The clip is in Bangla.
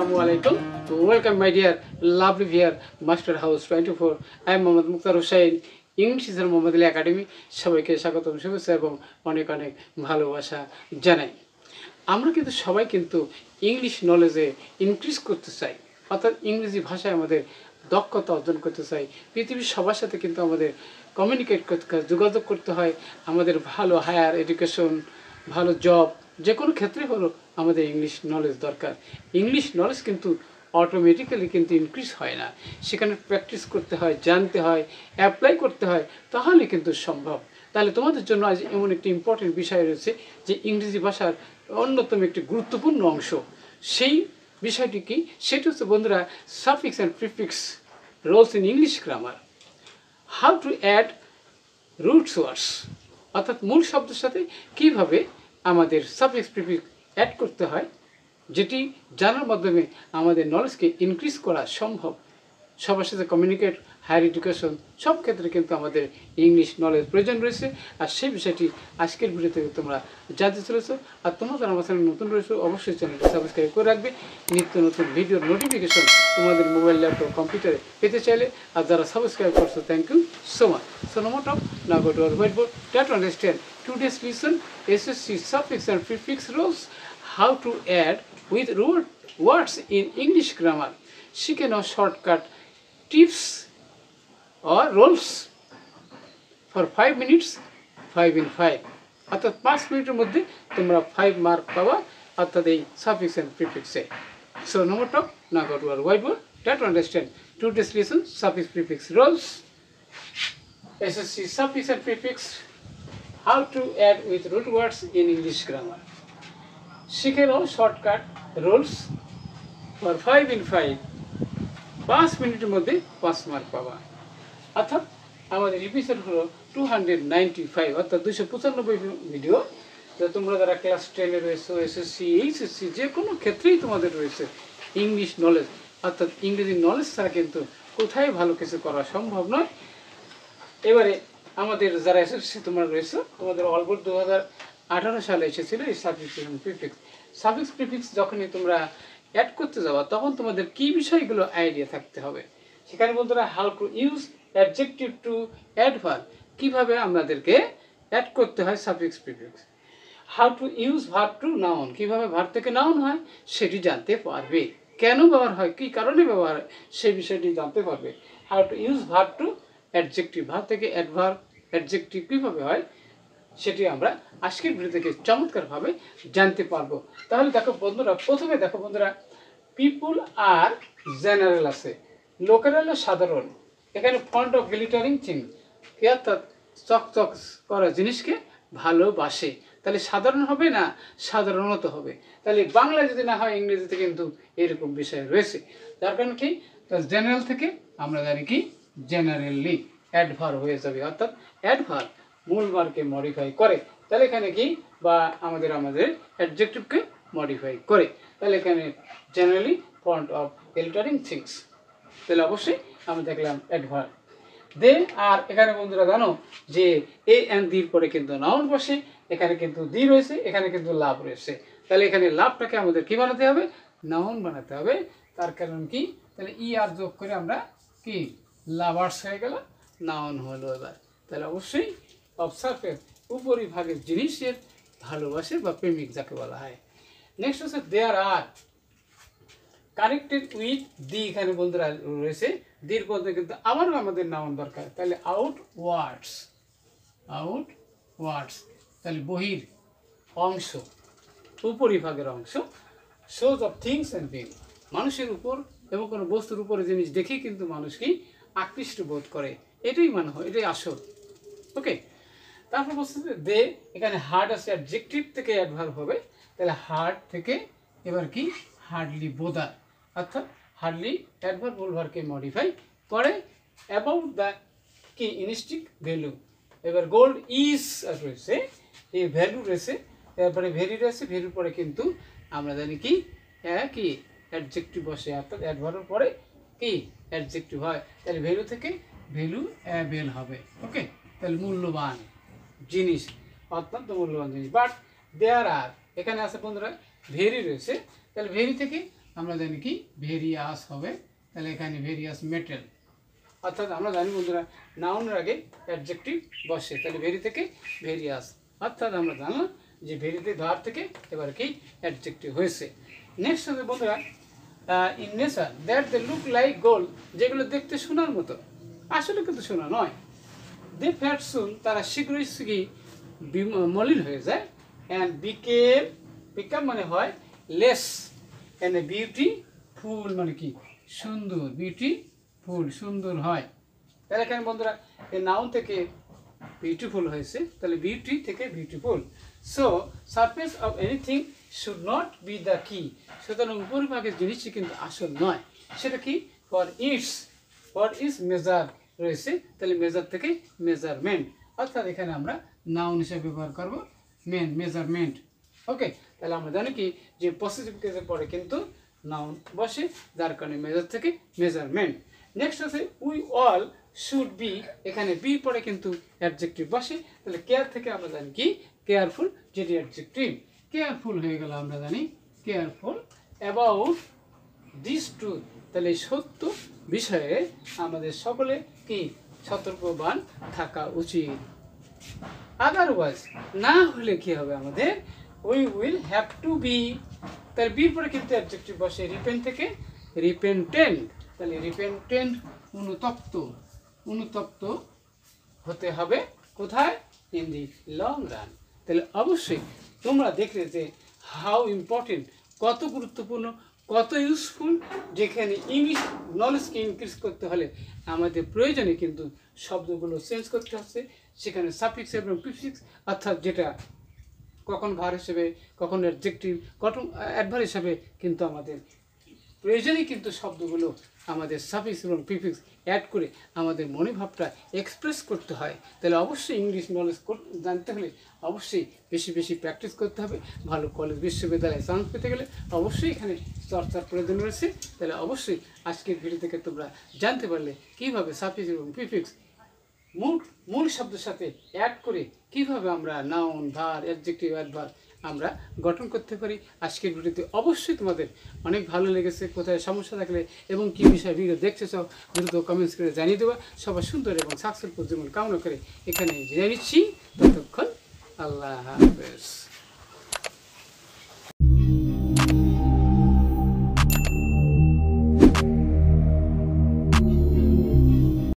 Assalamualaikum. Welcome my dear lovely viewer Master House 24. I am Mohammad Mukhtar Hussain. English teacher Mohammad Ali academy সবাইকে স্বাগতম শুভেচ্ছা এবং অনেক অনেক ভালোবাসা জানাই। আমরা কিন্তু সবাই কিন্তু ইংলিশ নলেজে ইনক্রিজ করতে চাই, অর্থাৎ ইংরেজি ভাষায় আমাদের দক্ষতা অর্জন করতে চাই। পৃথিবীর সবার সাথে কিন্তু আমাদের কমিউনিকেট করতে হয়, যোগাযোগ করতে হয়। আমাদের ভালো হায়ার এডুকেশন, ভালো জব, যে কোনো ক্ষেত্রে হলো আমাদের ইংলিশ নলেজ দরকার। ইংলিশ নলেজ কিন্তু অটোমেটিক্যালি কিন্তু ইনক্রিজ হয় না, সেখানে প্র্যাকটিস করতে হয়, জানতে হয়, অ্যাপ্লাই করতে হয়, তাহলে কিন্তু সম্ভব। তাহলে তোমাদের জন্য আজ এমন একটি ইম্পর্টেন্ট বিষয় রয়েছে যে ইংরেজি ভাষার অন্যতম একটি গুরুত্বপূর্ণ অংশ। সেই বিষয়টি কি? সেটি হচ্ছে বন্ধুরা suffix and prefix rules in English grammar. How to add roots words, অর্থাৎ মূল শব্দের সাথে কীভাবে আমাদের সাফিক্স প্রিফিক্স অ্যাড করতে হয়, যেটি জানার মাধ্যমে আমাদের নলেজকে ইনক্রিজ করা সম্ভব। সবার সাথে কমিউনিকেট, হায়ার এডুকেশন সব ক্ষেত্রে কিন্তু আমাদের ইংলিশ নলেজ প্রয়োজন রয়েছে। আর সেই বিষয়টি আজকের ভিডিওতে তোমরা জানতে চলেছো। আর তোমরা যারা আমার চ্যানেল নতুন রয়েছে অবশ্যই চ্যানেলটি সাবস্ক্রাইব করে রাখবে। নিত্য নতুন ভিডিওর নোটিফিকেশন তোমাদের মোবাইল, ল্যাপটপ, কম্পিউটারে পেতে চাইলে। আর যারা সাবস্ক্রাইব করছো, thank you so much. So no more talk, now go to our whiteboard. Try to understand today's lesson, SSC suffix and prefix rules, how to add with root words in English grammar. শিখে নাও shortcut tips or rules for 5 minutes 5 in 5, অর্থাৎ 5 মিনিটের মধ্যে তোমরা 5 মার্ক পাবা, অর্থাৎ এই সাফিক্স অ্যান্ড প্রিফিক্সে। So no more talk, now go to our whiteboard. Try to understand today's lesson, suffix prefix rules, SSC suffix and prefix, how to add with root words in English grammar. শিখে নাও শর্টকাট রুলস ফর 5 in 5, 5 মিনিটের মধ্যে 5 মার্ক পাবা। অর্থাৎ আমাদের এপিসোড হলো 295, অর্থাৎ 295 ভিডিও। তো তোমরা যারা ক্লাস 10-এ রয়েছে, এসএসসি, এইচএসসি, যে কোনো ক্ষেত্রেই তোমাদের রয়েছে ইংলিশ নলেজ, অর্থাৎ ইংরেজি নলেজ ছাড়া কিন্তু কোথায় ভালো কিছু করা সম্ভব নয়। এবারে আমাদের যারা এসএসসি তোমরা রয়েছে, তোমাদের অলবোর্ড 2018 সালে এসেছিল এই সাফিক্স এবং প্রিফিক্স। সাফিক্স প্রিফিক্স যখনই তোমরা অ্যাড করতে যাবা তখন তোমাদের কী বিষয়গুলো আইডিয়া থাকতে হবে। সেখানে বন্ধুরা how to use adjective to adverb, কীভাবে আমাদেরকে অ্যাড করতে হয় suffix prefix. How to use verb to noun, কীভাবে ভার্ব থেকে নাউন হয় সেটি জানতে পারবে। কেন ব্যবহার হয়, কী কারণে ব্যবহার হয় সেই বিষয়টি জানতে পারবে। How to use verb to adjective, verb থেকে অ্যাডভার্ব, অ্যাডজেক্টিভ কীভাবে হয় সেটি আমরা আজকের ভিডিও থেকে চমৎকারভাবে জানতে পারবো। তাহলে দেখো বন্ধুরা, প্রথমে দেখো বন্ধুরা, পিপুল আর জেনারেল আছে, লোকেরা হলো সাধারণ। এখানে ফন্ট অফ গ্লিটারিং থিং, অর্থাৎ চকচক করা জিনিসকে ভালোবাসে। তাহলে সাধারণ হবে না, সাধারণত হবে। তাহলে বাংলা যদি না হয়, ইংরেজিতে কিন্তু এরকম বিষয় রয়েছে। যার কারণে কি, জেনারেল থেকে আমরা জানি কি জেনারেলি অ্যাডভার্ব হয়ে যাবে, অর্থাৎ অ্যাডভার্ব মূল ভার্বকে মডিফাই করে। তাহলে এখানে কি, বা আমাদের অ্যাডজেক্টিভকে মডিফাই করে। তাহলে এখানে generally font of glittering things, তাহলে অবশ্যই আমরা দেখলাম অ্যাডভার্ব। দে আর, এখানে বন্ধুরা জানো যে এ অ্যান্ড দির পরে কিন্তু নাউন বসে। এখানে কিন্তু দি রয়েছে, এখানে কিন্তু লাভ রয়েছে। তাহলে এখানে লাভটাকে আমাদের কি বানাতে হবে, নাউন বানাতে হবে। তার কারণ কি, তাহলে ই আর যোগ করে আমরা কি লাভার্স হয়ে গেল, নাউন হলো এবার। তাহলে অবশ্যই অবসার্ভের উপরিভাগের জিনিসের ভালোবাসে বা প্রেমিক যাকে বলা হয়। নেক্সট হচ্ছে দেয়ার আর, কানেক্টেড উইথ দি, এখানে বন্ধুরা রয়েছে। দির বলতে কিন্তু আবারও আমাদের নাউন দরকার। তাহলে আউট ওয়ার্ডস, আউট ওয়ার্ডস, তাহলে বহির অংশ, উপরিভাগের অংশ। Shows of things and being, মানুষের উপর এবং কোনো বস্তুর উপরে জিনিস দেখেই কিন্তু মানুষ কি আকৃষ্ট বোধ করে, এটাই মানে হয়, এটাই আসল। ওকে, তারপর বলছে দে, এখানে হার্ড আছে, অ্যাডজেক্টিভ থেকে অ্যাডভার্ব হবে। তাহলে হার্ড থেকে এবার কি হার্ডলি বোদার, অর্থাৎ হার্ডলি অ্যাডভার্ব মূল ভার্বকে মডিফাই করে। অ্যাবাউট দ্য কি ইনস্টিক ভ্যালু, এবার গোল্ড ইজ রয়েছে, এই ভ্যালু রয়েছে, তারপরে ভেরি রয়েছে, ভ্যালুর পরে কিন্তু আমরা জানি কি কি অ্যাডজেক্টিভ বসে, অর্থাৎ অ্যাডভার্বের পরে কি অ্যাডজেক্টিভ হয়। তাহলে ভ্যালু থেকে ভ্যালু অ্যাবেল হবে। ওকে, তাহলে মূল্যবান জিনিস, অত্যন্ত মূল্যবান জিনিস। বাট দেয়ার আর, এখানে আছে বন্ধুরা ভেরি রয়েছে, তাহলে ভেরি থেকে আমরা জানি কি ভেরিয়াস হবে, তাহলে এখানে ভেরিয়াস মেটেল। অর্থাৎ আমরা জানি বন্ধুরা নাউনের আগে অ্যাডজেক্টিভ বসে, তাহলে ভেরি থেকে ভেরিয়াস, অর্থাৎ আমরা জানলাম যে ভেরিতে ধার থেকে এবার কি অ্যাডজেক্টিভ হয়েছে। নেক্সট হচ্ছে বন্ধুরা in nature that they look like gold, যেগুলো দেখতে সোনার মতো, আসলে কিন্তু সোনা নয়। দে ফ্যাট সুন, তারা শীঘ্রই মলিন হয়ে যায়। অ্যান্ড বিকেম মানে হয় লেস, অ্যান্ড এ বিউটি ফুল মানে কি সুন্দর, বিউটি ফুল সুন্দর হয়। তাহলে এখানে বন্ধুরা এই নাউন থেকে বিউটিফুল হয়েছে, তাহলে বিউটি থেকে beautiful. So surface of anything should not be the কি, সুতরাং উপরিভাগের জিনিসটি কিন্তু আসল নয়। সেটা কি ফর ইটস মেজার রয়েছে, তাহলে মেজার থেকে মেজারমেন্ট, অর্থাৎ এখানে আমরা নাউন হিসেবে ব্যবহার করব মেজারমেন্ট। ওকে, তাহলে আমরা জানি কি যে পজিটিভ কেসের পরে কিন্তু নাউন বসে, যার কারণে মেজার থেকে মেজারমেন্ট। নেক্সট আছে উই অল শুড বি, এখানে বি পরে কিন্তু অ্যাডজেক্টিভ বসে, তাহলে কেয়ার থেকে আমরা জানি কি কেয়ারফুল, যেটি অ্যাডজেক্টিভ। কেয়ারফুল হয়ে গেল, আমরা জানি কেয়ারফুল অ্যাবাউট দিস ট্রুথ, তাহলে সত্য বিষয়ে আমাদের সকলে কি সতর্কবান থাকা উচিত। আদারওয়াইজ, না হলে কি হবে আমাদের we will have to be, তাহলে বির পরে কিন্তু অ্যাডজেক্টিভ বসে রিপেন্ট থেকে রিপেন্টেন্ট, তাহলে রিপেন্টেন্ট অনুতপ্ত হতে হবে কোথায়, ইন দি লং রান। তাহলে অবশ্যই তোমরা দেখলে যে হাউ ইম্পর্টেন্ট, কত গুরুত্বপূর্ণ, কত ইউজফুল, যেখানে ইংলিশ নলেজকে ইনক্রিজ করতে হলে আমাদের প্রয়োজনে কিন্তু শব্দগুলো চেঞ্জ করতে হচ্ছে, সেখানে সাফিক্স এবং প্রিফিক্স, অর্থাৎ যেটা কখন ভার হিসেবে, কখন অ্যাডজেক্টিভ, কখন অ্যাডভার হিসাবে কিন্তু আমাদের প্রয়োজনেই কিন্তু শব্দগুলো আমাদের সাফিক্স এবং প্রিফিক্স অ্যাড করে আমাদের মনোভাবটা এক্সপ্রেস করতে হয়। তাহলে অবশ্যই ইংলিশ নলেজ জানতে হলে অবশ্যই বেশি বেশি প্র্যাকটিস করতে হবে। ভালো কলেজ বিশ্ববিদ্যালয়ে চান্স পেতে গেলে অবশ্যই এখানে চর্চার প্রয়োজন রয়েছে। তাহলে অবশ্যই আজকের ভিডিও থেকে তোমরা জানতে পারলে কীভাবে সাফিক্স এবং প্রিফিক্স মূল শব্দের সাথে অ্যাড করে কিভাবে আমরা নাউন, ভার, অ্যাডজেক্টিভ, অ্যাডভার আমরা গঠন করতে পারি। আজকের ভিডিওতে অবশ্যই তোমাদের অনেক ভালো লেগেছে। কোথায় সমস্যা থাকলে এবং কী বিষয়ে ভিডিও দেখতে চাও দ্রুত কমেন্টস করে জানিয়ে দেওয়া। সবার সুন্দর এবং সাকসেসফুল জীবন কামনা করে এখানে জেনে নিচ্ছি। ততক্ষণ আল্লাহ হাফেজ।